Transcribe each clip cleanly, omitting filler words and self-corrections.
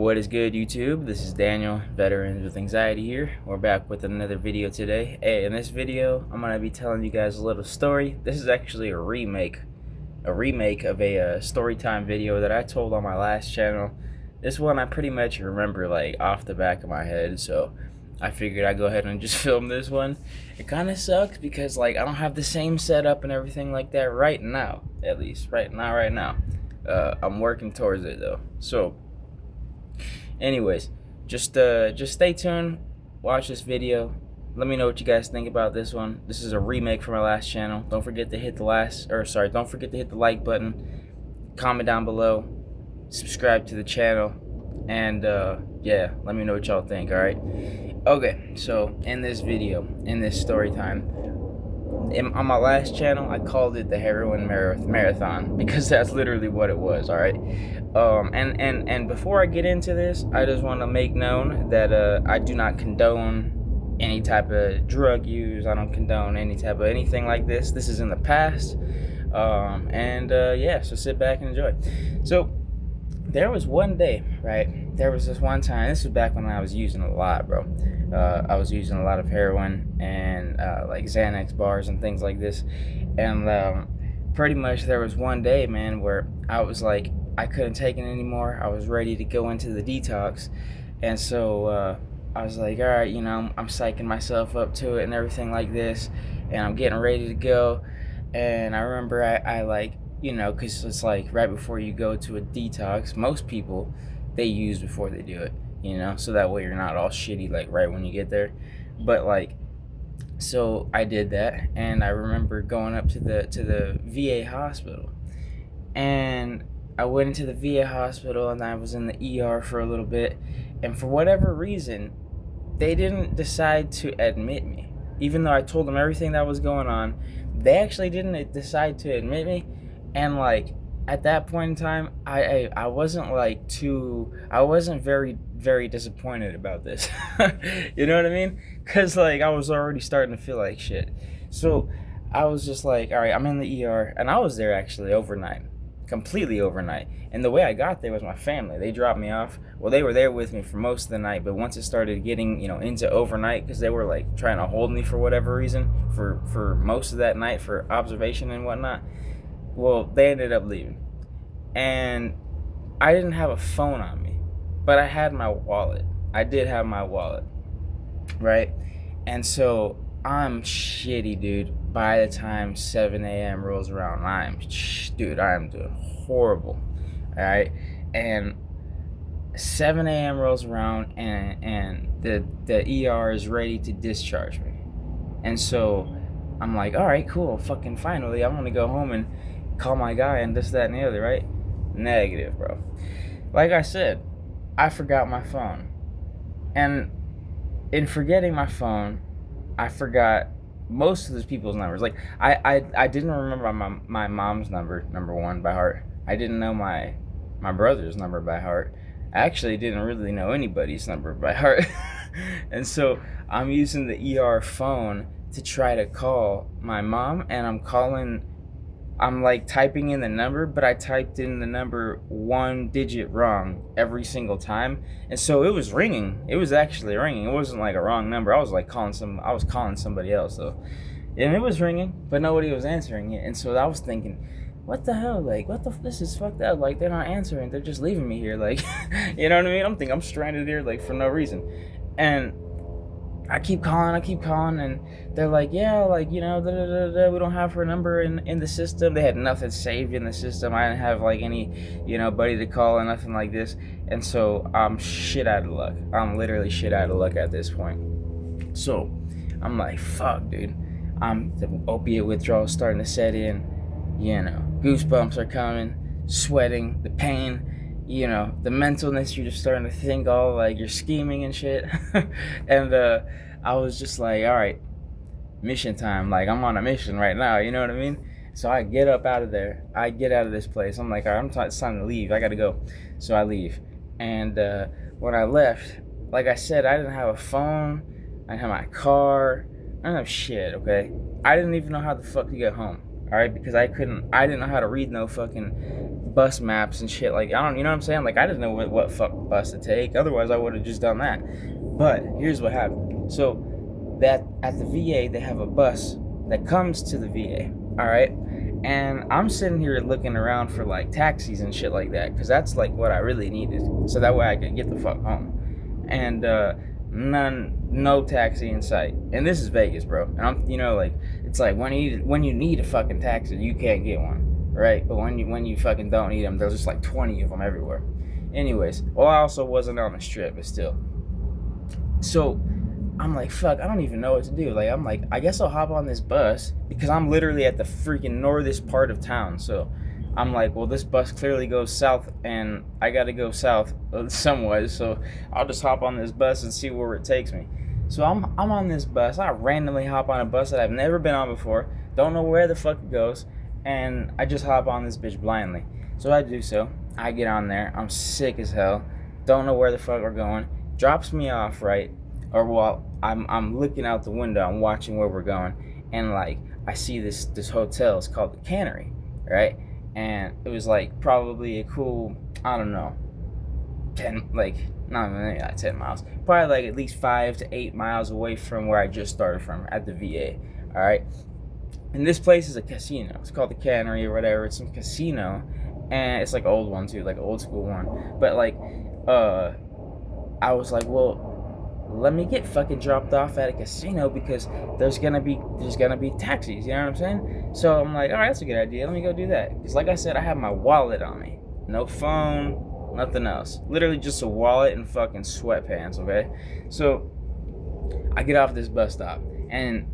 What is good, YouTube? This is Daniel, Veterans with Anxiety here. We're back with another video today. Hey, in this video, I'm going to be telling you guys a little story. This is actually a remake of a story time video that I told on my last channel. This one I pretty much remember like off the back of my head, so I figured I'd go ahead and just film this one. It kind of sucks because like I don't have the same setup and everything like that right now, at least right now. I'm working towards it though. So anyways, just stay tuned, watch this video. Let me know what you guys think about this one. This is a remake from my last channel. Don't forget to hit the like button, comment down below, subscribe to the channel, and yeah, let me know what y'all think. All right. Okay, so in this video, in this story time, on my last channel, I called it the heroin marathon because that's literally what it was. All right. And before I get into this, I just want to make known that I do not condone any type of drug use. I don't condone any type of anything like this. This is in the past. Yeah, so sit back and enjoy. So there was one day, right? There was this one time. This was back when I was using a lot, bro. I was using a lot of heroin and like Xanax bars and things like this. And pretty much there was one day, man, where I was like, I couldn't take it anymore. I was ready to go into the detox. And so I was like, all right, I'm psyching myself up to it and everything like this. And I'm getting ready to go. And I remember I like, because it's like right before you go to a detox, most people, they use before they do it, so that way you're not all shitty like right when you get there. But like, so I did that, and I remember going up to the VA hospital, and I went into the VA hospital, and I was in the ER for a little bit, and for whatever reason, they didn't decide to admit me. Even though I told them everything that was going on, they actually didn't decide to admit me. And like at that point in time, I wasn't very, very disappointed about this. You know what I mean? Because like I was already starting to feel like shit. So I was just like, all right, I'm in the ER, and I was there actually overnight, completely overnight. And the way I got there was my family. They dropped me off. Well, they were there with me for most of the night, but once it started getting into overnight, because they were like trying to hold me for whatever reason for most of that night for observation and whatnot. Well, they ended up leaving, and I didn't have a phone on me, but I had my wallet. I did have my wallet, right? And so I'm shitty, dude. By the time 7 a.m. rolls around, I am doing horrible, all right? And 7 a.m. rolls around, and the ER is ready to discharge me. And so I'm like, all right, cool, fucking finally, I'm gonna go home and call my guy and this, that, and the other, right? Negative, bro. Like I said, I forgot my phone. And in forgetting my phone, I forgot most of those people's numbers. Like, I didn't remember my mom's number one, by heart. I didn't know my brother's number by heart. I actually didn't really know anybody's number by heart. And so I'm using the ER phone to try to call my mom, and I'm like typing in the number, but I typed in the number one digit wrong every single time. And so it was ringing. It was actually ringing. It wasn't like a wrong number. I was calling somebody else though. And it was ringing, but nobody was answering it. And so I was thinking, what the hell? Like, this is fucked up. Like, they're not answering. They're just leaving me here. Like, you know what I mean? I'm thinking I'm stranded here like for no reason. And I keep calling, and they're like, yeah, like, we don't have her number in the system. They had nothing saved in the system. I didn't have like any, buddy to call or nothing like this. And so I'm shit out of luck. I'm literally shit out of luck at this point. So I'm like, fuck, dude. The opiate withdrawal starting to set in. Goosebumps are coming, sweating, the pain. The mentalness, you're just starting to think all like you're scheming and shit. And I was just like, all right, mission time. Like, I'm on a mission right now, you know what I mean? So I get up out of there. I get out of this place. I'm like, all right, it's time to leave. I gotta go. So I leave. And when I left, like I said, I didn't have a phone. I didn't have my car. I didn't have shit, okay? I didn't even know how the fuck to get home. all right, because I didn't know how to read no fucking bus maps and shit. Like, I don't, you know what I'm saying? Like, I didn't know what fuck bus to take. Otherwise, I would have just done that. But here's what happened. So that at the VA, they have a bus that comes to the VA, all right. And I'm sitting here looking around for like taxis and shit like that, because that's like what I really needed, so that way I could get the fuck home. And no taxi in sight. And this is Vegas, bro. And I'm, like, it's like when you need a fucking taxi, you can't get one, right? But when you fucking don't need them, there's just like 20 of them everywhere. Anyways, well, I also wasn't on the strip, but still. So I'm like, fuck, I don't even know what to do. Like, I'm like, I guess I'll hop on this bus, because I'm literally at the freaking northest part of town. So I'm like, well, this bus clearly goes south, and I got to go south somewhat. So I'll just hop on this bus and see where it takes me. So I'm on this bus. I randomly hop on a bus that I've never been on before. Don't know where the fuck it goes. And I just hop on this bitch blindly. So I do so. I get on there. I'm sick as hell. Don't know where the fuck we're going. Drops me off, right? Or, well, I'm looking out the window. I'm watching where we're going. And, like, I see this hotel. It's called the Cannery, right? And it was, like, probably a cool, I don't know, 10, like, not maybe not 10 miles. Probably, like, at least 5 to 8 miles away from where I just started from at the VA, all right? And this place is a casino. It's called the Cannery or whatever. It's some casino. And it's, like, an old one, too, like, an old school one. But, like, I was like, well, let me get fucking dropped off at a casino, because there's gonna be taxis, you know what I'm saying? So I'm like, all right, that's a good idea. Let me go do that. Because like I said, I have my wallet on me, no phone, nothing else. Literally just a wallet and fucking sweatpants. Okay, so I get off this bus stop, and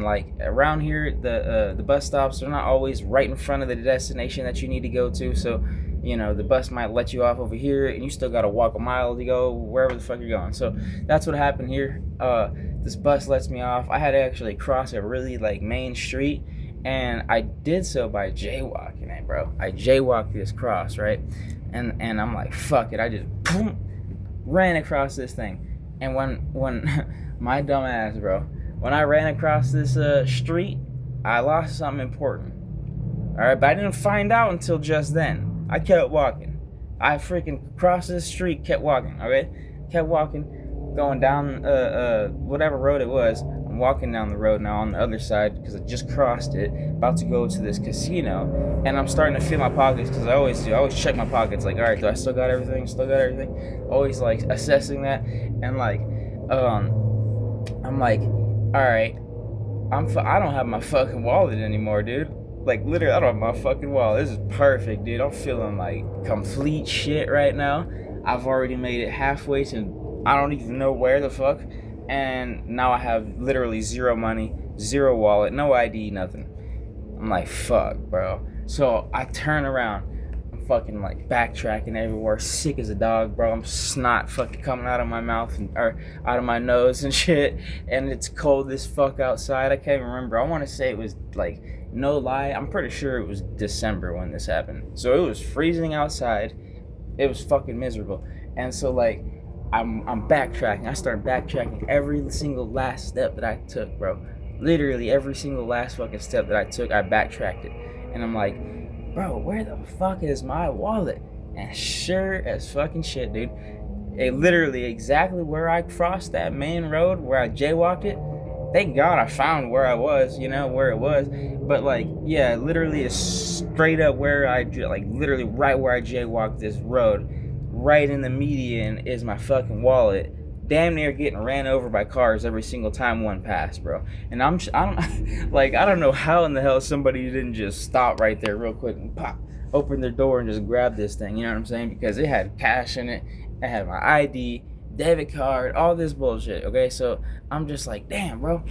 like around here, the bus stops are not always right in front of the destination that you need to go to. So the bus might let you off over here, and you still gotta walk a mile to go wherever the fuck you're going. So that's what happened here. This bus lets me off. I had to actually cross a really like main street, and I did so by jaywalking it, bro. I jaywalked this cross, right? And I'm like, fuck it. I just boom, ran across this thing. And when my dumb ass, bro, when I ran across this street, I lost something important. All right, but I didn't find out until just then. I kept walking. I freaking crossed this street, kept walking, okay? Kept walking, going down whatever road it was. I'm walking down the road now on the other side, because I just crossed it, about to go to this casino, and I'm starting to feel my pockets, because I always do. I always check my pockets, like, all right, do I still got everything? Still got everything? Always, like, assessing that, and, like, I'm like, all right, I don't have my fucking wallet anymore, dude. Like, literally, I don't have my fucking wallet. This is perfect, dude. I'm feeling like complete shit right now. I've already made it halfway to I don't even know where the fuck. And now I have literally zero money, zero wallet, no ID, nothing. I'm like, fuck, bro. So I turn around. I'm fucking like backtracking everywhere, sick as a dog, bro. I'm snot fucking coming out of my mouth or out of my nose and shit. And it's cold as fuck outside. I can't even remember. I want to say it was like, no lie, I'm pretty sure it was December when this happened. So it was freezing outside. It was fucking miserable. And so like I'm backtracking. I start backtracking every single last step that I took, bro. Literally every single last fucking step that I took, I backtracked it. And I'm like, bro, where the fuck is my wallet? And sure as fucking shit, dude, it literally exactly where I crossed that main road where I jaywalked it. Thank God I found where I was, where it was. But, like, yeah, literally it's straight up where literally right where I jaywalked this road. Right in the median is my fucking wallet. Damn near getting ran over by cars every single time one passed, bro. And I don't know how in the hell somebody didn't just stop right there real quick and pop, open their door and just grab this thing, you know what I'm saying? Because it had cash in it. It had my ID, debit card, all this bullshit, okay? So I'm just like, damn, bro.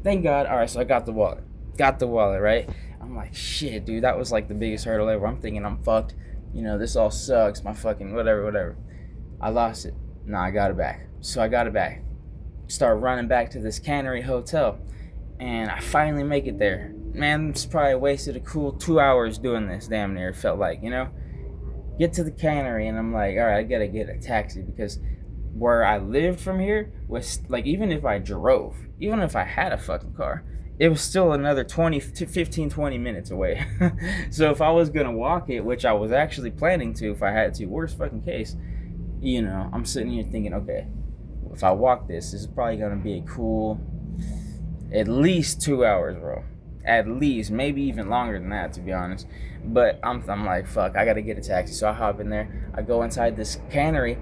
Thank God. All right, so I got the wallet. Right? I'm like, shit, dude, that was like the biggest hurdle ever. I'm thinking I'm fucked. This all sucks. My fucking whatever. I lost it. Nah, I got it back. So I got it back. Start running back to this Cannery hotel. And I finally make it there. Man, it's probably wasted a cool 2 hours doing this, damn near, it felt like, Get to the Cannery, and I'm like, all right, I gotta get a taxi, because where I lived from here was, like, even if I drove, even if I had a fucking car, it was still another 20 to 15, 20 minutes away. So if I was gonna walk it, which I was actually planning to if I had to, worst fucking case, I'm sitting here thinking, okay, if I walk this is probably gonna be a cool at least 2 hours, bro. At least, maybe even longer than that, to be honest. But I'm like, fuck, I gotta get a taxi. So I hop in there. I go inside this cannery,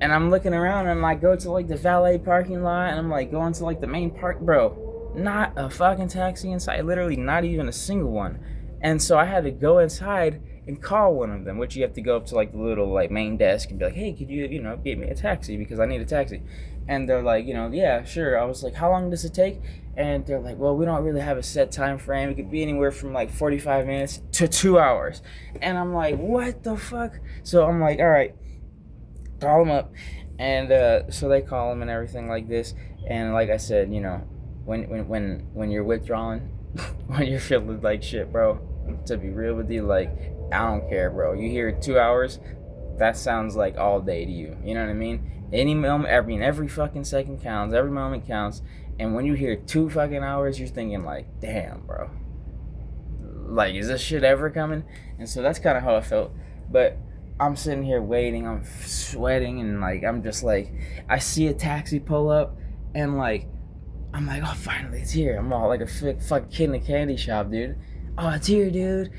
and I'm looking around, and I go to like the valet parking lot, and I'm like going to like the main park, bro. Not a fucking taxi inside. Literally, not even a single one. And so I had to go inside and call one of them, which you have to go up to like the little like main desk and be like, hey, could you get me a taxi because I need a taxi. And they're like, yeah, sure. I was like, how long does it take? And they're like, well, we don't really have a set time frame. It could be anywhere from like 45 minutes to 2 hours. And I'm like, what the fuck? So I'm like, all right, call them up. And so they call them and everything like this. And like I said, when you're withdrawing, when you're feeling like shit, bro, to be real with you, like, I don't care, bro. You hear 2 hours, that sounds like all day to you. You know what I mean? Any moment, every fucking second counts. Every moment counts. And when you hear 2 fucking hours, you're thinking like, damn, bro. Like, is this shit ever coming? And so that's kind of how I felt. But I'm sitting here waiting. I'm sweating, and like, I'm just like, I see a taxi pull up, and like, I'm like, oh, finally, it's here. I'm all like a fucking kid in a candy shop, dude. Oh, it's here, dude.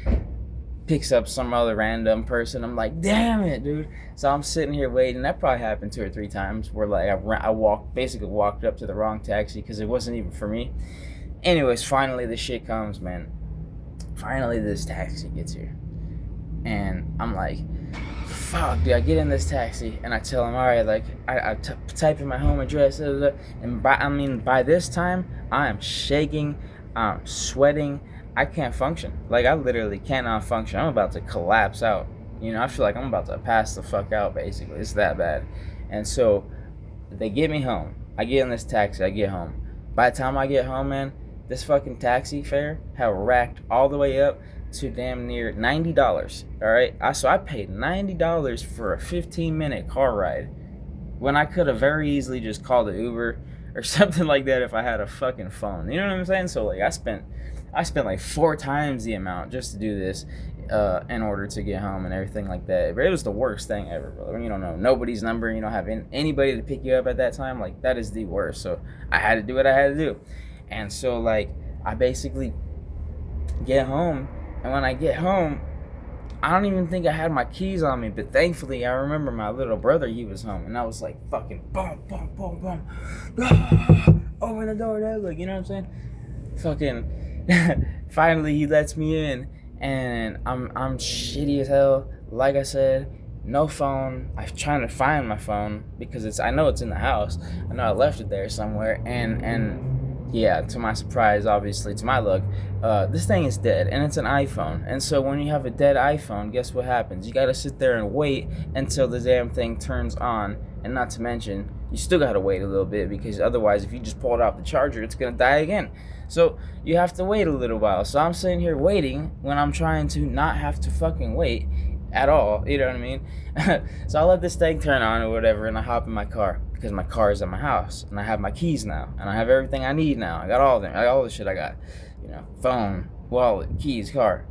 Picks up some other random person. I'm like, damn it, dude. So I'm sitting here waiting. That probably happened 2 or 3 times where like I basically walked up to the wrong taxi because it wasn't even for me. Anyways, finally this shit comes, man. Finally this taxi gets here. And I'm like, fuck, dude. I get in this taxi and I tell him, all right, like I type in my home address, and by this time I am shaking, I'm sweating. I can't function. Like, I literally cannot function. I'm about to collapse out. I feel like I'm about to pass the fuck out, basically. It's that bad. And so they get me home. I get in this taxi. I get home. By the time I get home, man, this fucking taxi fare had racked all the way up to damn near $90. All right? So I paid $90 for a 15-minute car ride when I could have very easily just called an Uber or something like that if I had a fucking phone. You know what I'm saying? So, like, I spent like 4 times the amount just to do this in order to get home and everything like that. But it was the worst thing ever, brother. When you don't know nobody's number, you don't have anybody to pick you up at that time, like, that is the worst. So I had to do what I had to do. And so, like, I basically get home, and when I get home, I don't even think I had my keys on me, but thankfully I remember my little brother, he was home, and I was like, fucking boom, boom, boom, boom, open the door, Dad. Like, you know what I'm saying? Fucking finally he lets me in, and I'm shitty as hell. Like I said, no phone. I'm trying to find my phone because I know it's in the house. I know I left it there somewhere, and yeah, to my surprise, obviously, to my luck, this thing is dead, and it's an iPhone. And so when you have a dead iPhone, guess what happens? You gotta sit there and wait until the damn thing turns on. And not to mention, you still gotta wait a little bit, because otherwise, if you just pull it off the charger, it's gonna die again. So you have to wait a little while. So I'm sitting here waiting when I'm trying to not have to fucking wait at all. You know what I mean? So I let this thing turn on or whatever, and I hop in my car because my car is at my house, and I have my keys now, and I have everything I need now. I got all of them. I got all the shit I got. Phone, wallet, keys, car.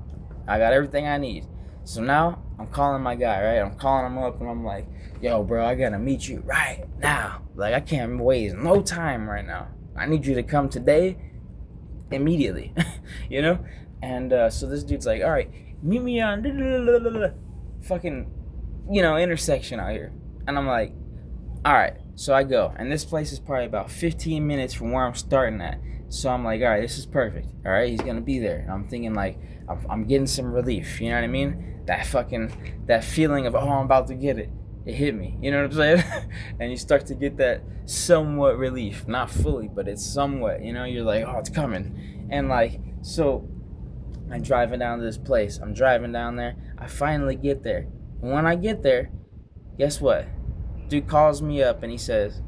I got everything I need. So now I'm calling my guy, right? I'm calling him up, and I'm like, yo, bro, I gotta meet you right now. Like, I can't waste no time right now. I need you to come today, immediately. And so this dude's like, all right, meet me on fucking intersection out here. And I'm like, all right. So I go, and this place is probably about 15 minutes from where I'm starting at. So I'm like, all right, this is perfect. All right, he's gonna be there. And I'm thinking, like, I'm getting some relief. You know what I mean? That feeling of, oh, I'm about to get it. It hit me. You know what I'm saying? And you start to get that somewhat relief, not fully, but it's somewhat. You're like, oh, it's coming. And like, so I'm driving down to this place. I'm driving down there. I finally get there. And when I get there, guess what? Dude calls me up and he says,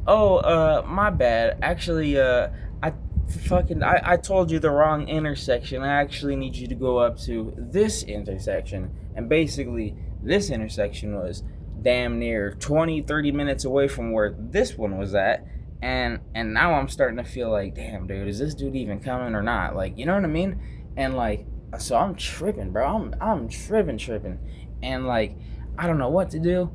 oh, my bad. Actually, I told you the wrong intersection. I actually need you to go up to this intersection. And basically, this intersection was damn near 20, 30 minutes away from where this one was at. And now I'm starting to feel like, damn, dude, is this dude even coming or not? Like, you know what I mean? And like, so I'm tripping, bro. I'm tripping, and like, I don't know what to do.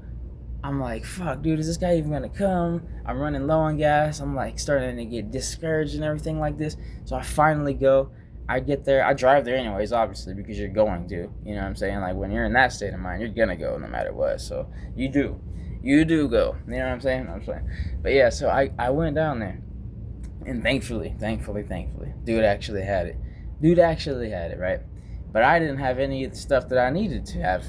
I'm like, fuck, dude, is this guy even gonna come? I'm running low on gas. I'm like starting to get discouraged and everything like this. So I finally go. I get there. I drive there anyways, obviously, because you're going to. You know what I'm saying? Like when you're in that state of mind, you're gonna go no matter what. So you do. You do go. You know what I'm saying? I'm saying. But yeah, so I went down there. And thankfully, dude actually had it. Dude actually had it, right? But I didn't have any of the stuff that I needed to have.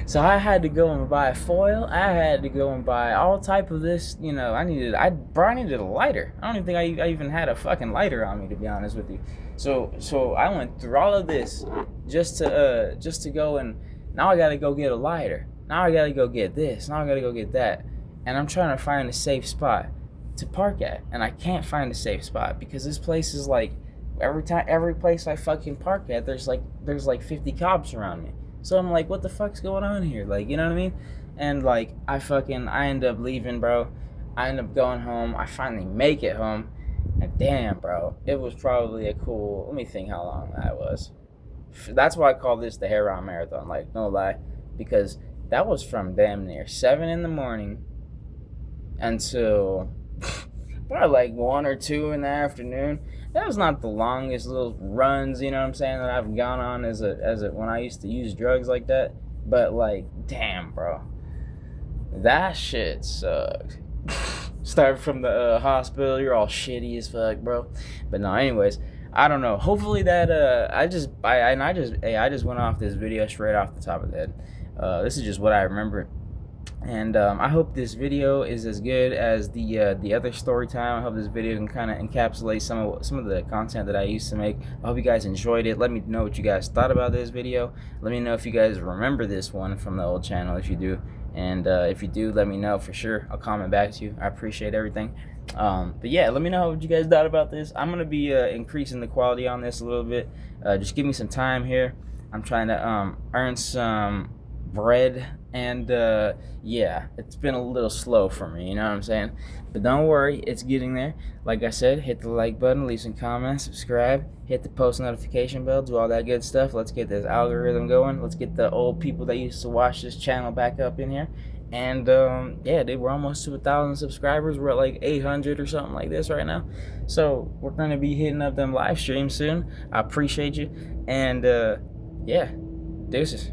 So I had to go and buy foil. I had to go and buy all type of this. You know, I needed a lighter. I don't even think I even had a fucking lighter on me, to be honest with you. So I went through all of this just to go, and now I gotta go get a lighter. Now I gotta go get this. Now I gotta go get that. And I'm trying to find a safe spot to park at, and I can't find a safe spot because this place is like, every place I fucking park at, there's like 50 cops around me. So I'm like, what the fuck's going on here? Like, you know what I mean? And like, I end up leaving, bro. I end up going home. I finally make it home, and damn, bro, it was probably a cool. Let me think how long that was. That's why I call this the Hair On Marathon. Like, no lie, because that was from damn near 7 in the morning until probably like 1 or 2 in the afternoon. That was not the longest little runs, you know what I'm saying, that I've gone on as a when I used to use drugs like that. But like, damn, bro, that shit sucked. Start from the hospital, you're all shitty as fuck, bro. But no, anyways, I don't know. Hopefully that I just went off this video straight off the top of the head. This is just what I remember. And I hope this video is as good as the other story time. I hope this video can kind of encapsulate some of the content that I used to make. I hope you guys enjoyed it. Let me know what you guys thought about this video. Let me know if you guys remember this one from the old channel, if you do. And if you do, let me know for sure. I'll comment back to you. I appreciate everything. But yeah, let me know what you guys thought about this. I'm gonna be increasing the quality on this a little bit. Just give me some time here. I'm trying to earn some bread, and yeah, it's been a little slow for me, you know what I'm saying? But don't worry, it's getting there. Like I said, hit the like button, leave some comments, subscribe, hit the post notification bell, do all that good stuff. Let's get this algorithm going. Let's get the old people that used to watch this channel back up in here. And yeah, dude, we're almost to 1,000 subscribers. We're at like 800 or something like this right now. So we're gonna be hitting up them live streams soon. I appreciate you. And yeah, deuces.